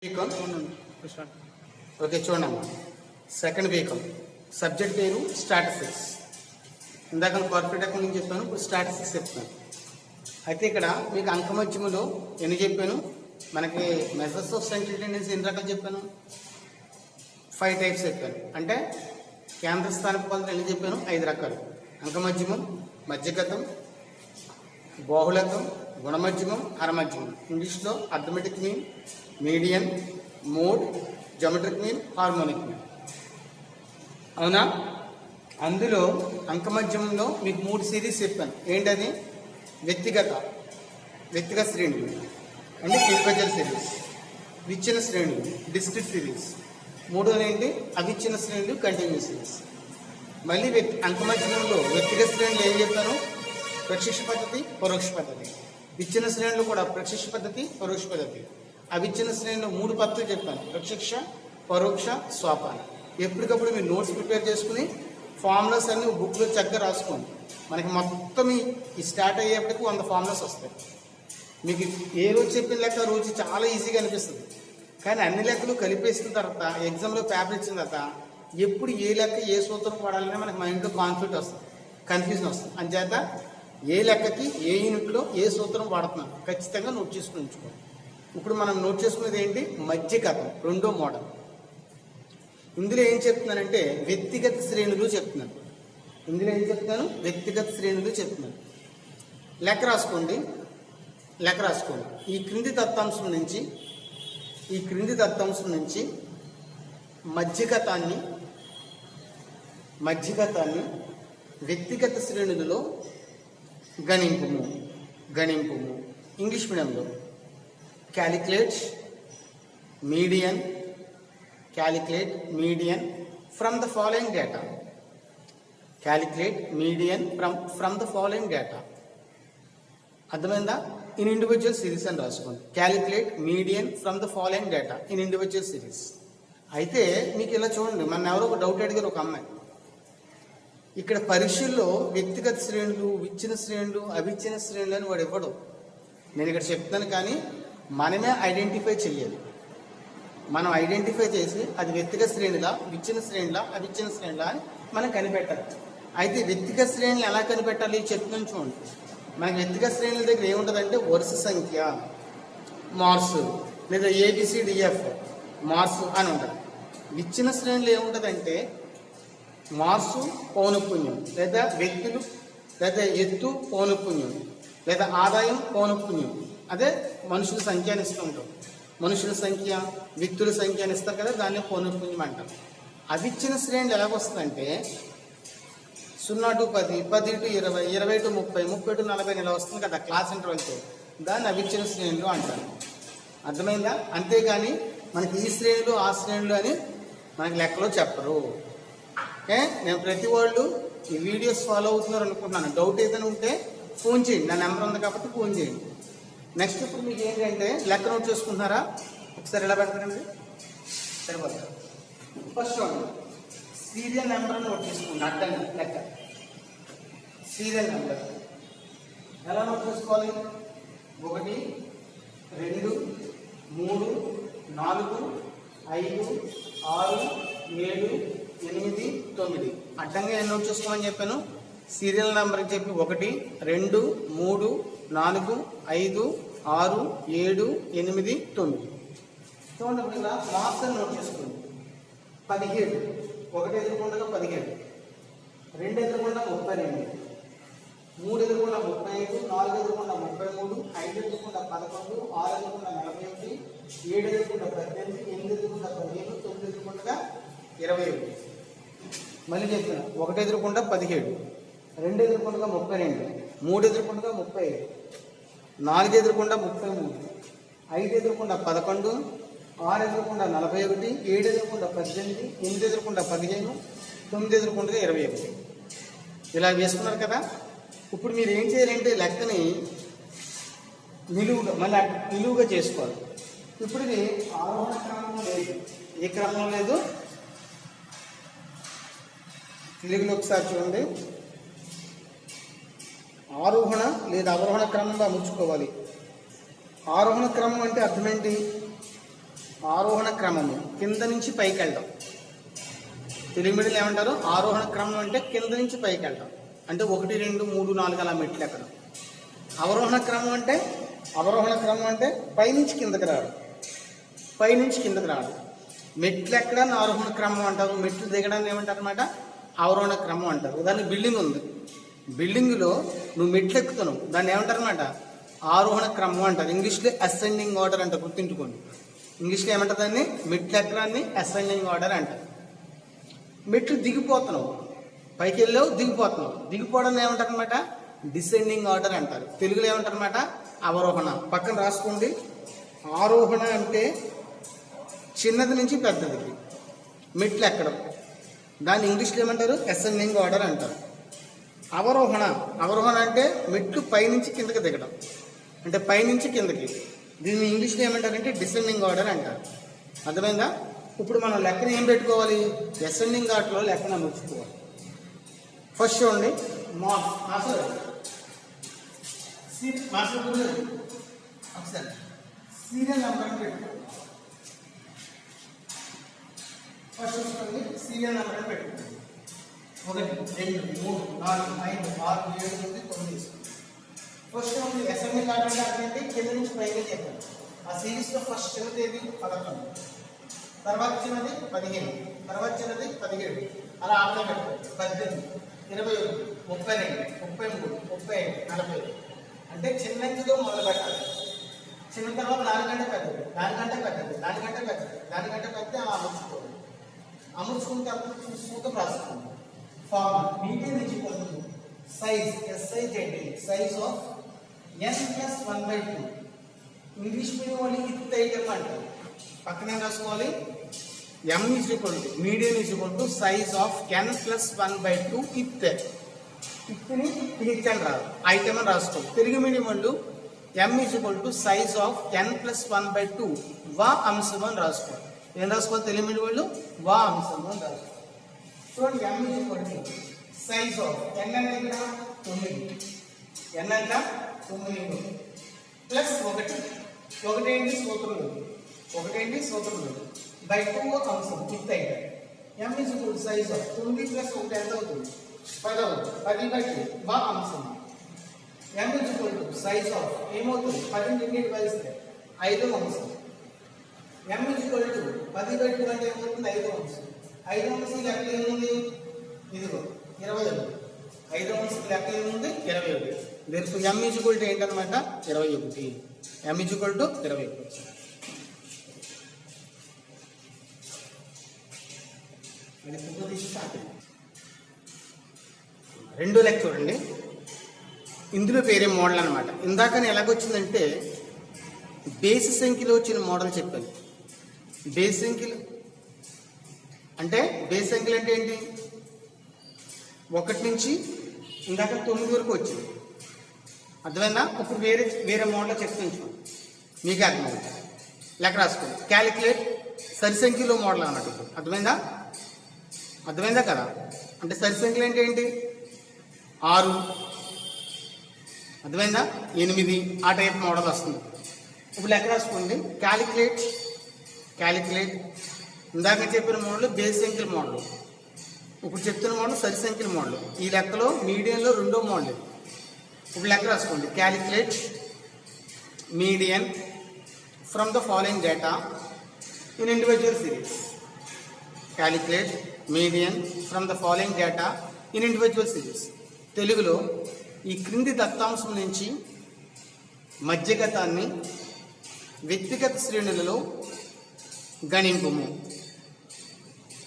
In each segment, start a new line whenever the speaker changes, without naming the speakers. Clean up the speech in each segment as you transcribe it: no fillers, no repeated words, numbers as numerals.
BCom okay చూడమ్మా. Second BCom subject పేరు statistics. ఇందాక కార్పొరేట్ అకౌంటింగ్ చెప్పాను, ఇప్పుడు స్టాటిస్టిక్స్ చెప్తాను. అయితే ఇక్కడ మీకు అంకమత్యములో ఎన్ని చెప్పాను, మనకి మెజర్స్ ఆఫ్ సెంట్రల్ టెండెన్సీ ఎన్ని రకాలు చెప్పాను, 5 టైప్స్ చెప్పాను. అంటే కేంద్ర స్థానిక కొలతలు ఎన్ని చెప్పాను, 5 రకాలు. అంకమధ్యమం, మధ్యగతం, బాహుళకం, గుణమధ్యమం, హరమధ్యమం. ఇంగ్లీష్లో arithmetic mean, median, mode, geometric mean, harmonic mean. అవునా? అందులో అంకమధ్యమంలో మీకు 3 సిరీస్ చెప్పాను. ఏంటది? వ్యక్తిగత శ్రేణులు అంటే ఇండివిజువల్ సిరీస్, విచ్ఛిన్న శ్రేణులు డిస్క్రిట్ సిరీస్, మూడోది ఏంటి అవిచ్ఛిన్న శ్రేణులు కంటిన్యూస్ సిరీస్. మళ్ళీ అంకమధ్యమంలో వ్యక్తిగత శ్రేణులు ఏం చెప్పాను, ప్రత్యక్ష పద్ధతి, పరోక్ష పద్ధతి. విచ్ఛిన్న శ్రేణులు కూడా ప్రత్యక్ష పద్ధతి, పరోక్ష పద్ధతి. అవిచ్ఛిన్న శ్రేణులు 3 పద్ధతులు చెప్పాను, ప్రత్యక్ష, పరోక్ష, స్వాపాన. ఎప్పటికప్పుడు మీరు నోట్స్ ప్రిపేర్ చేసుకుని ఫార్ములాస్ అన్ని బుక్లో చక్కగా రాసుకోండి. మనకి మొత్తం ఈ స్టార్ట్ అయ్యేప్పటికి 100 ఫార్ములాస్ వస్తాయి. మీకు ఏ రోజు చెప్పిన లెక్క రోజు చాలా ఈజీగా అనిపిస్తుంది, కానీ అన్ని లెక్కలు కలిపేసిన తర్వాత ఎగ్జామ్లో పేపర్ ఇచ్చిన తర్వాత ఎప్పుడు ఏ లెక్క ఏ సూత్రం వాడాలనే మనకి మైండ్లో కన్ఫ్యూజన్ వస్తుంది. అంచేత ఏ లెక్కకి ఏ యూనిట్లో ఏ సూత్రం వాడుతున్నాం ఖచ్చితంగా నోట్ చేసుకుని ఉంచుకోండి. ఇప్పుడు మనం నోట్ చేసుకునేది ఏంటి, మధ్యగతం, 2వ మోడల్. ఇందులో ఏం చెప్తున్నానంటే వ్యక్తిగత శ్రేణులు చెప్తున్నాను. ఇందులో ఏం చెప్తున్నాను, వ్యక్తిగత శ్రేణులు చెప్తున్నాను. లెక్క రాసుకోండి. ఈ క్రింది దత్తాంశం నుంచి మధ్యగతాన్ని వ్యక్తిగత శ్రేణులలో గణింపుము. ఇంగ్లీష్ మీడియంలో calculate median from the following data. అర్థమైందా? ఇన్ ఇండివిజువల్ సిరీస్ అని రాసుకోండి. Calculate median from the following data in individual series. అయితే మీకు ఇలా చూడండి, మన ఎవరో ఒక డౌట్ అడిగారు ఒక అమ్మాయి. ఇక్కడ పరీక్షల్లో వ్యక్తిగత శ్రేణులు, విచ్ఛిన్న శ్రేణులు, అవిచ్ఛిన్న శ్రేణులు అని వాడు ఇవ్వడు. నేను ఇక్కడ చెప్తాను, కానీ మనమే ఐడెంటిఫై చేయాలి. మనం ఐడెంటిఫై చేసి అది వ్యక్తిగత శ్రేణులా, విచ్ఛిన్న శ్రేణులా, అవిచ్ఛిన్న శ్రేణులా అని మనం కనిపెట్టాలి. అయితే వ్యక్తిగత శ్రేణులు ఎలా కనిపెట్టాలి చెప్తున్నాను చూడండి. మనకి వ్యక్తిగత శ్రేణుల దగ్గర ఏముంటుందంటే వరుస సంఖ్య, మార్సు, లేదా ABCDF మార్సు అని ఉంటుంది. విచ్ఛిన్న శ్రేణులు ఏముంటుందంటే మార్సు, పౌనఃపున్యం, లేదా వ్యక్తులు, లేదా ఎత్తు, పౌనఃపున్యం, లేదా ఆదాయం, పౌనఃపున్యం. అదే మనుషుల సంఖ్య అని ఇస్తూ ఉంటాం. మనుషుల సంఖ్య, వ్యక్తుల సంఖ్య అని ఇస్తారు కదా, దాన్ని పౌనఃపున్యం అంటారు. అవిచ్ఛిన్న శ్రేణులు ఎలాగొస్తుందంటే 0 to 10, 10 to 20, 20 to 30, 30 to 40 ఇలా వస్తుంది కదా క్లాస్ ఇంటర్వెల్తో. దాన్ని అవిచ్ఛిన్న శ్రేణులు అంటారు. అర్థమైందా? అంతేగాని మనకి ఈ శ్రేణులు ఆ శ్రేణులు అని మనకి లెక్కలో చెప్పరు. ఓకే, నేను ప్రతి వాళ్ళు ఈ వీడియోస్ ఫాలో అవుతున్నారు అనుకుంటున్నాను. డౌట్ ఏదైనా ఉంటే ఫోన్ చేయండి, నా నెంబర్ ఉంది కాబట్టి ఫోన్ చేయండి. నెక్స్ట్ ఇప్పుడు మీకు ఏంటంటే లెక్క నోట్ చేసుకుంటున్నారా, ఒకసారి ఎలా పెడతారండి సరిపోతుంది. ఫస్ట్ చూడండి, సీరియల్ నెంబర్ నోట్ చేసుకోండి. అడ్డంగా లెక్క సీరియల్ నెంబర్ ఎలా నోట్ చేసుకోవాలి, 1 2 3 4 5 6 7 8 9. అడ్డంగా ఏం నోట్ చేసుకోమని చెప్పాను, సీరియల్ నెంబర్ చెప్పి 1 2 3 4 5 6 7 8 9. చూడండి ఇలా మార్క్స్ అని నోట్ చేసుకోండి. 17, 1 ఎదురుకుండా 17, 2 ఎదురుకుండా 32, 3 ఎదురుకుండా 35, 4 ఎదురుకుండా 33, 5 ఎదురుకుండా 11, 6 ఎదురుకుండా 41, 7 ఎదురుకుండా 18, 8 ఎదురుకుండా 15, 9 ఎదురుకుండా 21. మళ్ళీ చెప్తున్నా, 1 ఎదురుకుండా 17, 2 ఎదురుకుండా 32, 3 ఎదురుకుండా 35, 4 ఎదురుకుండా 33, 5 ఎదురుకుండా 11, 6 ఎదురుకుండా 41, 7 ఎదురుకుండా 18, 8 ఎదురుకుండా 15, 9 ఎదురుకుండా 21. ఇలా వేసుకున్నారు కదా. ఇప్పుడు మీరు ఏం చేయాలంటే లెక్కని నిలువుగా చేసుకోవాలి. ఇప్పుడు ఇది ఆరోహణ క్రమంలో లేదు, ఏ క్రమంలో లేదు, తెలుగులో ఒకసారి చూడండి. ఆరోహణ లేదా అవరోహణ క్రమంలో అమర్చుకోవాలి. ఆరోహణ క్రమం అంటే అర్థం ఏంటి? ఆరోహణ క్రమము కింద నుంచి పైకి వెళ్ళడం. తెలుగు మీడియం ఏమంటారు? ఆరోహణ క్రమం అంటే కింద నుంచి పైకి వెళ్ళడం, అంటే 1 2 3 4 అలా మెట్లు ఎక్కడం. అవరోహణ క్రమం అంటే పైనుంచి కిందకి రావడం, పైనుంచి కిందకి రావడం. మెట్లు ఎక్కడాన్ని ఆరోహణ క్రమం అంటారు, మెట్లు దిగడాన్ని ఏమంటారు అనమాట? అవరోహణ క్రమం అంటారు. ఉదాహరణ బిల్డింగ్ ఉంది, బిల్డింగ్లో నువ్వు మెట్లు ఎక్కుతున్నావు, దాన్ని ఏమంటారు అనమాట? ఆరోహణ క్రమం అంటారు. ఇంగ్లీష్లో అసెండింగ్ ఆర్డర్ అంటారు, గుర్తుంచుకోండి. ఇంగ్లీష్లో ఏమంటారు దాన్ని? మెట్లు ఎక్కడాన్ని అసెండింగ్ ఆర్డర్ అంటారు. మెట్లు దిగిపోతున్నావు, పైకి వెళ్ళావు దిగిపోతున్నావు, దిగిపోవడాన్ని ఏమంటారు అనమాట? డిసెండింగ్ ఆర్డర్ అంటారు. తెలుగులో ఏమంటారు అనమాట? అవరోహణ. పక్కన రాసుకోండి. ఆరోహణ అంటే చిన్నది నుంచి పెద్దదికి మెట్లు ఎక్కడం, దాన్ని ఇంగ్లీష్లో ఏమంటారు? అసెండింగ్ ఆర్డర్ అంటారు. అవరోహణ అంటే మెట్లు పైనుంచి కిందకి దిగడం, అంటే పైనుంచి కిందకి. దీన్ని ఇంగ్లీష్లో ఏమంటారంటే డిసెండింగ్ ఆర్డర్ అంటారు. అర్థమైందా? ఇప్పుడు మనం లెక్కను ఏం పెట్టుకోవాలి? అసెండింగ్ ఆర్డర్లో లెక్కను అమర్చుకోవాలి. ఫస్ట్ చూడండి, సీరియల్ నెంబర్ పెట్టుకోవాలి. ఫస్ట్ చూసుకోండి, సీరియల్ నెంబర్ పెట్టుకోండి. 1 2 3 4 5 6 7 8 9. ఫస్ట్ ఉంది అసెండింగ్ ఆర్డర్ అంటే కింద నుంచి పైకి చేద్దాం. ఆ సిరీస్లో ఫస్ట్ చిన్నది ఏది? 11, తర్వాత చిన్నది 15, తర్వాత చిన్నది 17, అలా ఆపే పెట్టాలి. 18, 21, 32, 33, 35, 40. అంటే చిన్నదితో మొదలు పెట్టాలి. చిన్న తర్వాత దానికంటే పెద్దది, దానికంటే పెద్దది, దానికంటే పెద్దది, దానికంటే పెద్ద అమర్చుకోవాలి. అమర్చుకున్న తర్వాత సూత్రం రాసుకోండి. Formula medium is equal to size size of n+1/2. English medium వాళ్ళు ఇత్ ఐటమ్ అంటారు. పక్కనే రాసుకోవాలి. m is equal to medium is equal to size of n+1/2 ith. ఇత్ని టీచ్ అని రాదు, ఐటమ్ అని రాసుకోవాలి. తెలుగు మీడియం వాళ్ళు m is equal to size of n+1/2 వా అంశం అని రాసుకోవాలి. ఏం రాసుకోవాలి? తెలుగు మీడియం వాళ్ళు వా అంశం అని రాసుకోవాలి. చూడండి, m is equal to size of n అంటే ఇక్కడ 9, n అంటే 9 ప్లస్ 1 ఏంటి? సూత్రం లేదు బై 2 అంశం ఇత్ అయితే m is equal to size of 9 plus 1 ఎంత అవుతుంది? 10 అవుతుంది. 10/2 వా అంశం. m is equal to size of ఏమవుతుంది? 10 ని భాగిస్తే 5 అంశం. m ఈజ్ ఈక్వల్ టు 10/2 అంటే ఏమవుతుంది? 5 అంశం. 5 అంశం లెక్క ఏముంది? ఇదిగో 21. 5 అంశం లెక్క ఏముంది? 21. దేనికి m ఈజ్ ఈక్వల్ టు ఏంటన్నమాట? 21. m is equal to 21. రెండో లెక్క చూడండి. ఇందులో వేరే మోడల్ అనమాట. ఇందాకని ఎలాగొచ్చిందంటే బేసి సంఖ్యలో వచ్చిన మోడల్ చెప్పాను. బేసి సంఖ్యలు అంటే ఏంటి? 1 నుంచి ఇందాక 9 వరకు వచ్చింది. అర్థమైందా? ఇప్పుడు వేరే మోడల్ చెప్తాను, మీకు అర్థమైంది. లెక్క రాసుకోండి. క్యాలిక్యులేట్ సరి సంఖ్యలో మోడల్ అన్నట్టు. అర్థమైందా కదా? అంటే సరి సంఖ్యలు అంటే ఏంటి? 6, అర్థమైందా? 8 ఆ టైప్ మోడల్ వస్తుంది. ఇప్పుడు లెక్క రాసుకోండి. క్యాలిక్యులేట్ ఇందాక చెప్పిన మోడల్ బేస్ సంఖ్యల మోడల్. ఇప్పుడు చెప్తున్న మోడల్ సరి సంఖ్యల మోడల్. ఈ లెక్కలో మీడియన్లో రెండో మోడల్. ఇప్పుడు లెక్క రాసుకోండి. Calculate median from the following data in individual series. Calculate median from the following data in individual series. తెలుగులో ఈ క్రింది దత్తాంశం నుంచి మధ్యగతాన్ని వ్యక్తిగత శ్రేణులలో గణింపుము.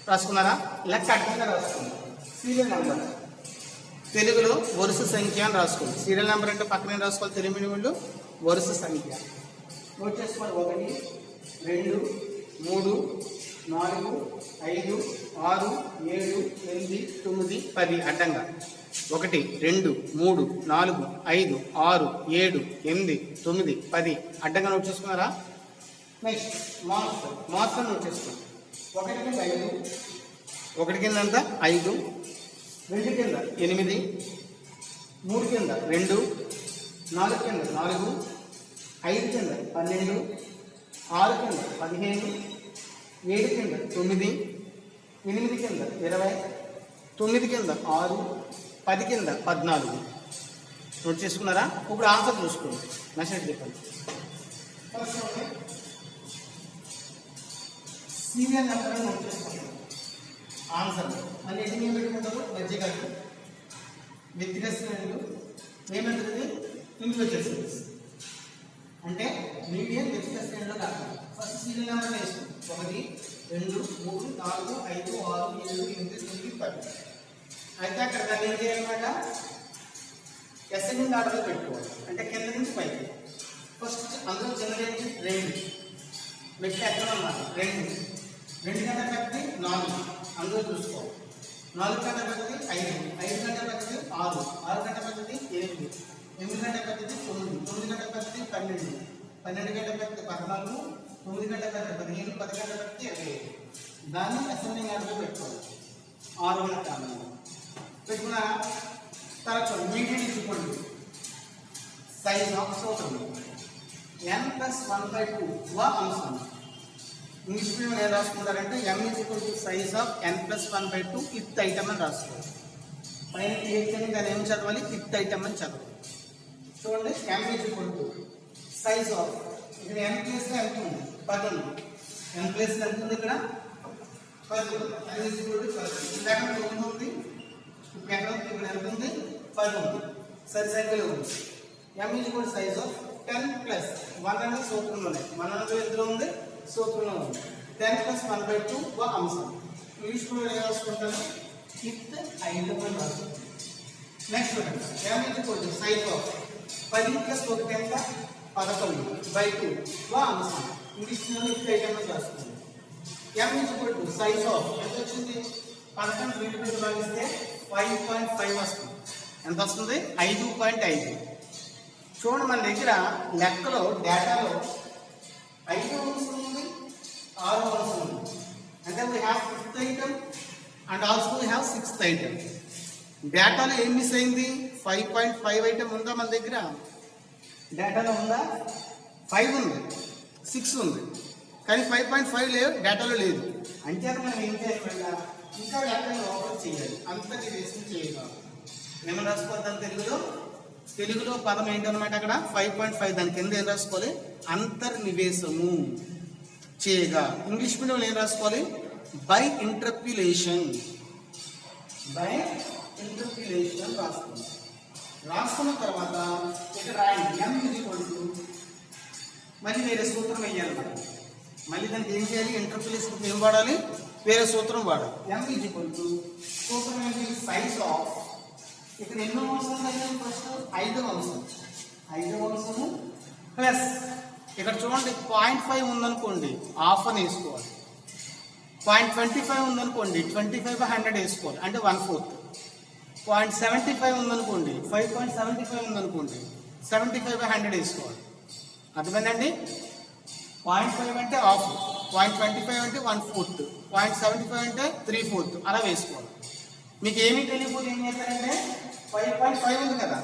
రాసుకున్నారా? లెక్క అడ్డంగా రాసుకోండి. సీరియల్ నెంబర్ తెలుగులో వరుస సంఖ్య అని రాసుకోండి. సీరియల్ నెంబర్ అంటే పక్కనే రాసుకోవాలి. తెలుగు మీడియం వరుస సంఖ్య నోట్ చేసుకోండి. 1 2 3 4 5 6 7 8 9 10 అడ్డంగా. 1 2 3 4 5 6 7 8 9 10 అడ్డంగా నోట్ చేసుకున్నారా? నెక్స్ట్ మాత్రం నోట్ చేసుకోండి. 1 కింద 5, 1 కింద అంతా 5, 2 కింద 8, 3 కింద 2, 4 కింద 4, 5 కింద 12, 6 కింద 15, 7 కింద 9, 8 కింద 20, 9 కింద 6, 10 కింద 14. నోట్ చేసుకున్నారా? ఇప్పుడు ఆన్సర్ చూసుకోండి. మెసేజ్ చెప్పండి. సీరియల్ నెంబర్ నోట్ చేసుకుంటాం. ఆన్సర్ మళ్ళీ ఎన్ని పెట్టుకుంటారు? మధ్యకాలు వ్యక్తిగత శ్రేణులు ఏమంటుంది? ఇండివిజువల్ సిరీస్ అంటే మీడియం వ్యక్తిగత శ్రేణిలో కాదు. ఫస్ట్ సీరియల్ నెంబర్ వేసుకోండి. 1, 2, 3, 4, 5, 6, 7, 8, 9, 10. అయితే అక్కడ దాన్ని ఏం చేయాలన్నమాట? అసెండింగ్ ఆర్డర్లో పెట్టుకోవాలి. అంటే కింద నుంచి పైకి. ఫస్ట్ అందులో చిన్నది 2 మెట్లు ఎక్కడ ఉన్నారు? 2 కన్నా పెద్దది 4 అందులో చూసుకోవాలి. 4 కన్నా పెద్దది 5, 5 కన్నా పెద్దది 6, 6 కన్నా పెద్దది 8, 8 కన్నా పెద్దది 9, 9 కన్నా పెద్దది 12, 12 కన్నా పెద్దది 14, 9 కన్నా పెద్దది 15, 10 కన్నా పెద్దది 25. దాన్ని అసెండింగ్ ఆర్డర్లో పెట్టుకోవాలి. 6 కాలం పెట్టుకున్న తర్వాత మీడియం ఇచ్చుకోండి. సైజ్ ఆఫ్ సూత్రం n+1/2 అంశం. ఇంగ్లీష్ మీడియం ఏం రాసుకుంటారంటే m size of n+1/2 ith item అని రాసుకోవాలి. పైన టీహెచ్ అని దాన్ని ఏం చదవాలి? ఇత్ ఐటమ్ అని చదవాలి. చూడండి, m సైజ్ ఆఫ్ ఇక్కడ n ప్లేస్ లో ఎంత ఉంది? 10 ఉంది. n ప్లేస్ ఎంత ఉంది? ఇక్కడ 10 ఉంది. అది ఇక్కడ 9 ఉంది. ఇక్కడ ఎంత ఉంది? 10 ఉంది. సరి సంఖ్యలో ఉంది. m సైజ్ ఆఫ్ 10+1 అనేది సూత్రంలోనే. 1 అనేది ఎందులో ఉంది? సూత్రంలో ఉంది. 10+1/2 అంశం. ఇంగ్లీష్ కూడా ఏం రాసుకుంటాను? ఇత్ ఐటమ్ అని రాసుకుంటాను. నెక్స్ట్ చూడండి, m సైజ్ ఆఫ్ 10+1 ఎంత? 11/2 అంశం. ఇంగ్లీష్ ఇత్ ఐటమ్ అని రాసుకుంటాను. m సైజ్ ఆఫ్ ఎంత వచ్చింది? 11 వీటితో భాగిస్తే 5.5 వస్తుంది. ఎంత వస్తుంది? 5.5. చూడండి, మన దగ్గర లెక్కలో డేటాలో 5 అంశం ఉంది, 6 అంశం ఉంది. అంటే we have 5th item and also we have 6th item. డేటాలో ఏం మిస్ అయింది? 5.5 ఐటమ్ ఉందా మన దగ్గర? డేటాలో ఉందా? 5 ఉంది, 6 ఉంది, కానీ 5.5 లేవు, డేటాలో లేదు. అంటే మనం ఏం చేయాలి? ఇంకా లెక్కలు ఓపెన్ చేయాలి. అంతర్నివేశం చేయగలం. ఏమైనా రాసుకోవాలి? తెలుగులో పదం ఏంటన్నమాట? అక్కడ 5.5 దాని కింద ఏం రాసుకోవాలి? అంతర్నివేశము చేయగా. ఇంగ్లీష్ మీడియంలో ఏం రాసుకోవాలి? బై ఇంటర్ప్యులేషన్. బై ఇంటర్ప్యులేషన్ రాసుకోవాలి. రాసుకున్న తర్వాత ఇక్కడ రాయండి m మళ్ళీ వేరే సూత్రం వేయాలన్నమాట. మళ్ళీ దానికి ఏం చేయాలి? ఇంటర్ప్యులేషన్ ఏం వాడాలి? వేరే సూత్రం వాడాలి. m సూత్రం ఏంటి? సైజ్ ఆఫ్ ఇక్కడ ఎన్నో అంశం? ఫస్ట్ 5వ అంశం. 5వ అంశము ప్లస్ ఇక్కడ చూడండి 0.5 ఉందనుకోండి, హాఫ్ అని వేసుకోవాలి. 0.25 ఉందనుకోండి, 25/100 వేసుకోవాలి, అంటే 1/4. 0.75 ఉందనుకోండి, 5.75 ఉందనుకోండి, 75/100 వేసుకోవాలి. అర్థమైందండి? 0.5 అంటే హాఫ్, 0.25 అంటే 1/4, 0.75 అంటే 3/4 అలా వేసుకోవాలి. మీకు ఏమీ తెలియకపోతే ఏం చేస్తారంటే 5.5 ఉంది కదా,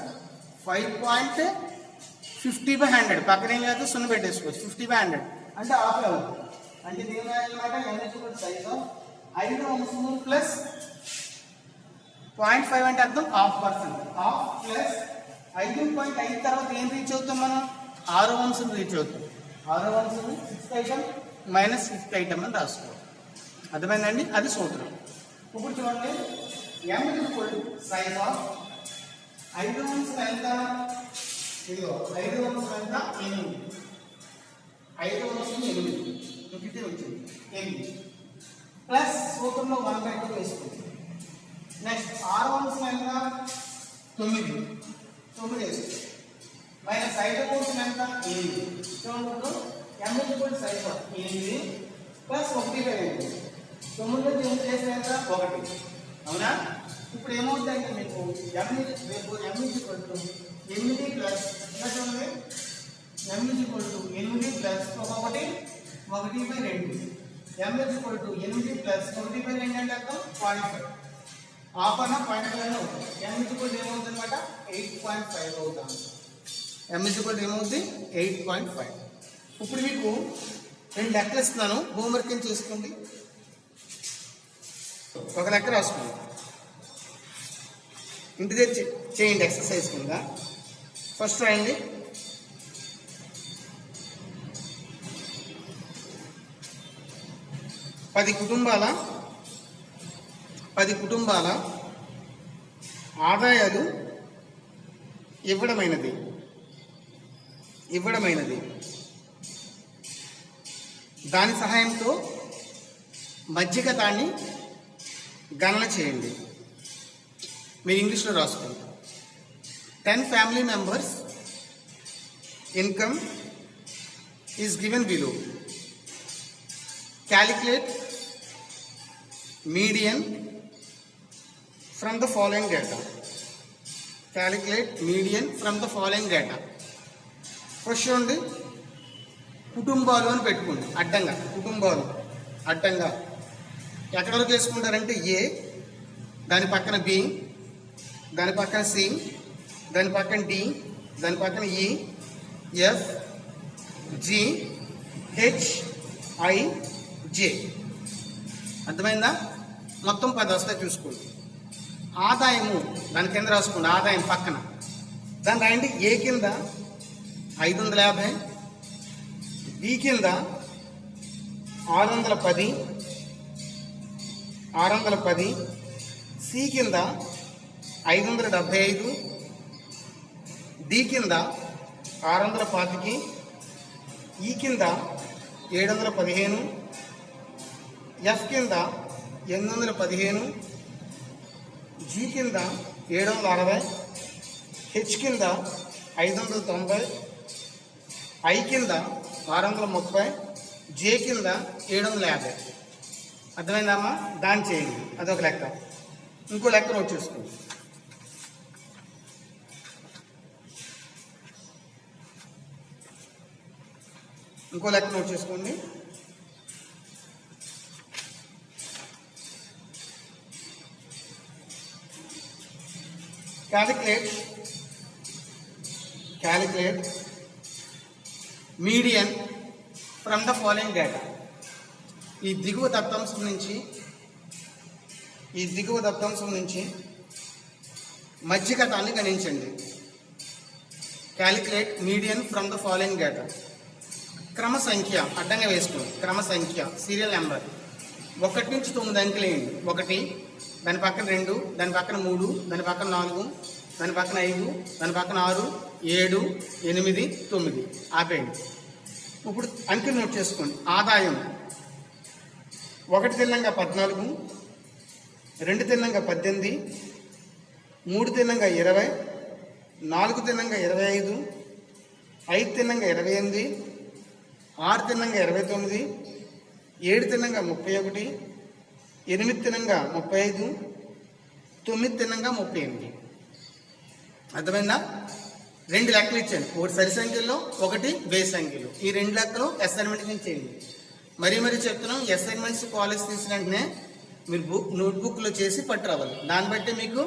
5.50/100 పక్కన ఏం లేదు, 0 పెట్టేసుకోవచ్చు. 50/100 అంటే హాఫ్ అవుతుంది. అంటే దీని అనమాట సైజ్ ఆఫ్ 5వ అంశము ప్లస్ 0.5 అంటే అర్థం 0.5%. హాఫ్ ప్లస్ 5.5 తర్వాత ఏం రీచ్ అవుతాం మనం? 6వ అంశం రీచ్ అవుతాం. 6వ అంశం 6th item minus 5th item అని రాసుకోవాలి. అర్థమైందండి? అది సూత్రం. ఇప్పుడు చూడండి, m సైజ్ ఆఫ్ 5వ అంశం ఎంత? ఇదిగో 5వ అంశం ఎంత? 8. 5వ అంశం 8 ఇంకితే వచ్చింది 8 ప్లస్ సూత్రంలో 1/2 వేసుకోండి. నెక్స్ట్ 6వ అంశం ఎంత? 9 వేసుకోండి. మైనస్ 5వ అంశం ఎంత? 8. చూడండి, m సైజ్ ఆఫ్ 8 ప్లస్ 1/8. 9లో చేంజ్ చేస్తే ఎంత? 1. అవునా? ఇప్పుడు ఏమవుతుందంటే మీకు m8 ప్లస్ చూడండి, m 8 ప్లస్ 1/2. m 8 ప్లస్ 1/2 అంటే అర్థం 0.5. హాఫ్ అన్న 0.5 అయినా అవుతుంది. m ఏమవుతుంది అనమాట? 8.5 అవుతుంది. m ఏమవుతుంది? 8.5. ఇప్పుడు మీకు 2 లెక్కలు ఇస్తున్నాను, హోంవర్క్ ఏం చేసుకోండి. ఒక లెక్క రాసుకోండి, ఇంటి దగ్గర చేయండి ఎక్సర్సైజ్ కింద. ఫస్ట్ రాయండి. పది కుటుంబాల ఆదాయాలు ఇవ్వడమైనది. దాని సహాయంతో మధ్యగతాన్ని గణన చేయండి. మీరు ఇంగ్లీష్లో రాసుకోండి. 10 family members income is given below. Calculate median from the following data. First చూడండి, కుటుంబాలు అని పెట్టుకోండి అడ్డంగా. కుటుంబాలు అడ్డంగా ఎక్కడ వరకు వేసుకుంటారంటే ఏ, దాని పక్కన బి, దాని పక్కన సి, దాని పక్కన డి, దాని పక్కన ఈ, ఎఫ్, జి, హెచ్, ఐ, జే. అర్థమైందా? మొత్తం 10 వస్తాయి చూసుకోండి. ఆదాయము దాని కింద రాసుకోండి, ఆదాయం పక్కన దాన్ని రాయండి. ఏ కింద 550, బి కింద 610, సి కింద 575, డి కింద 625, ఈ కింద 715, ఎఫ్ కింద 815, జీ కింద 760, హెచ్ కింద 590, ఐ కింద 630, జే కింద 750. అర్థమైందమ్మా? దాన్ని చేయండి, అదొక లెక్క. ఇంకో లెక్క నోట్ చేసుకోండి. Calculate median from the following data. ఈ దిగువ దత్తాంశం నుంచి మధ్యగతాన్ని గణించండి. Calculate median from the following data. క్రమ సంఖ్య అడ్డంగా వేసుకోండి. క్రమ సంఖ్య సీరియల్ నెంబర్ 1 నుంచి 9 అంకెలు వేయండి. 1, దాని పక్కన 2, దాని పక్కన 3, దాని పక్కన 4, దాని పక్కన 5, దాని పక్కన 6, 7, 8, 9 ఆపేయండి. ఇప్పుడు అంకెలు నోట్ చేసుకోండి. ఆదాయం 1 తిన్నంగా 14, 2 తిన్నంగా 18, 3 తిన్నంగా 20, 4 తిన్నంగా 25, 5 తిన్నంగా 28, 6 తిన్నంగా 29, 7 తిన్నంగా 31, 8 తిన్నంగా 35, 9 తిన్నంగా 38. అర్థమైందా? 2 లెక్కలు ఇచ్చాను, ఒకటి సరి సంఖ్యలో, ఒకటి బేస్ సంఖ్యలో. ఈ 2 లెక్కలు అసైన్మెంట్ కింద చేయండి. మరీ చెప్తున్నాం, అసైన్మెంట్స్ కాలేజ్ తీసిన వెంటనే మీరు నోట్బుక్లో చేసి పట్టురావాలి. దాన్ని బట్టి మీకు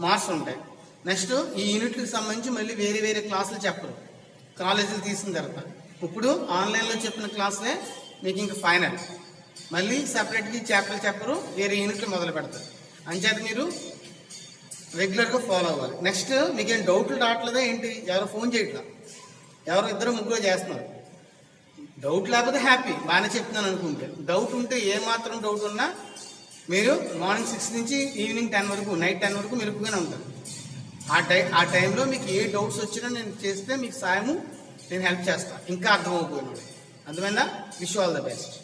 మార్క్స్ ఉంటాయి. నెక్స్ట్ ఈ యూనిట్కి సంబంధించి మళ్ళీ వేరే క్లాసులు చెప్పరు కాలేజీలు తీసిన తర్వాత. ఇప్పుడు ఆన్లైన్లో చెప్పిన క్లాసులే మీకు ఇంకా ఫైనల్. మళ్ళీ సపరేట్గా చాప్టర్లు చెప్పరు, వేరే యూనిట్లు మొదలు పెడతారు. అంచేత మీరు రెగ్యులర్గా ఫాలో అవ్వాలి. నెక్స్ట్ మీకేం డౌట్లు రావట్లేదా ఏంటి? ఎవరో ఫోన్ చేయట్లా, ఎవరో 2-3 చేస్తున్నారు. డౌట్ లేకపోతే హ్యాపీ, బాగానే చెప్తున్నాను అనుకుంటే. డౌట్ ఉంటే ఏమాత్రం డౌట్ ఉన్నా మీరు మార్నింగ్ 6 నుంచి ఈవినింగ్ 10 వరకు, నైట్ 10 వరకు మెలుపుగానే ఉంటారు. ఆ టైంలో మీకు ఏ డౌట్స్ వచ్చినా నేను చేస్తే మీకు సాయము, నేను హెల్ప్ చేస్తాను. ఇంకా అర్థమైపోయినాడు. అర్థమైందా? Wish all the best.